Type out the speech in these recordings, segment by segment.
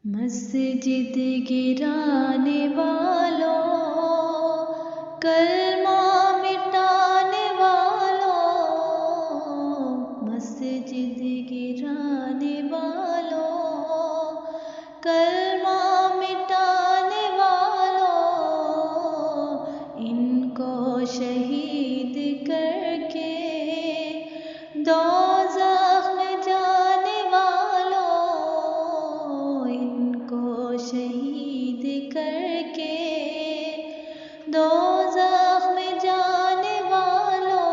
मस्जिद गिराने वालों, कलमा मिटाने वालों, मस्जिद गिराने वालों, कलमा मिटाने वालों, इनको शहीद करके दोज़ख में जाने वालों, इनको शहीद करके दोज़ख में जाने वालों,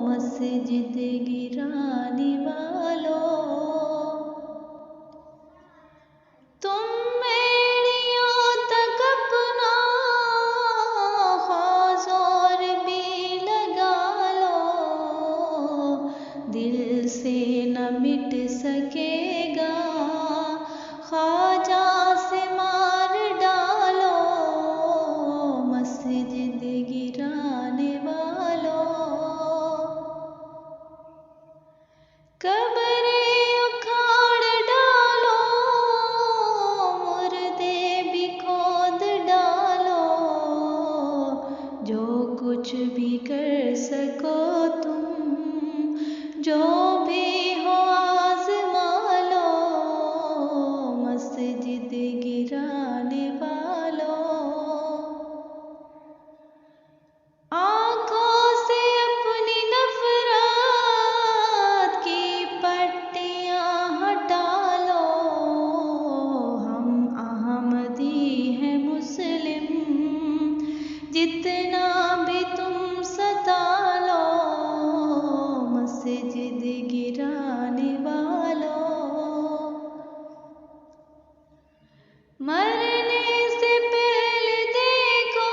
मस्जिद गिराने वालों, तुम मेड़ियों तक अपना हौज़ोर भी लगा लो, दिल से न मिट सकेगा ख्वाजा से मार डालो, मस्जिद गिराने वालों, कब्रें उखाड़ डालो, मुर्दे भी खोद डालो, जो कुछ भी कर सको तुम, जो भी हो आज़मा लो, मस्जिद गिराने वालों, आँखों से अपनी नफ़रत की पट्टियाँ हटा लो, हम अहमदी हैं मुस्लिम, जितना भी तुम सता लो, मस्जिद गिराने वालों, मरने से पहले देखो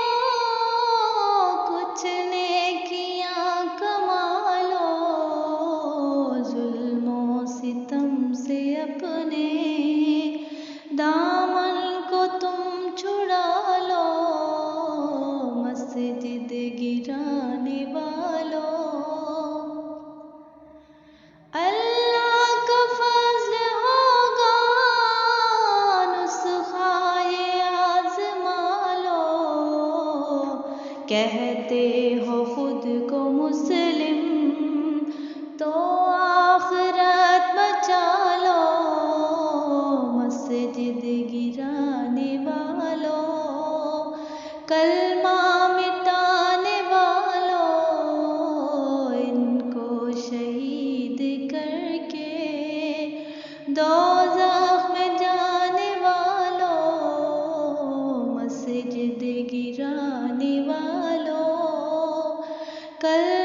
कुछ नेकियां कमा लो, जुल्मो सितम से अपने दामन को तुम छुड़ा लो, मस्जिद गिराने वालों, अल्लाह का फज़्ल होगा नुस्ख़ा-ए आज़मा लो, कहते हो खुद को मुस्लिम तो आखिरत बचा लो, मस्जिद गिराने वालों, कलमा मिटाने वालों, इनको शहीद करके दोज़ख में जाने वालों, मस्जिद गिराने वालों, कल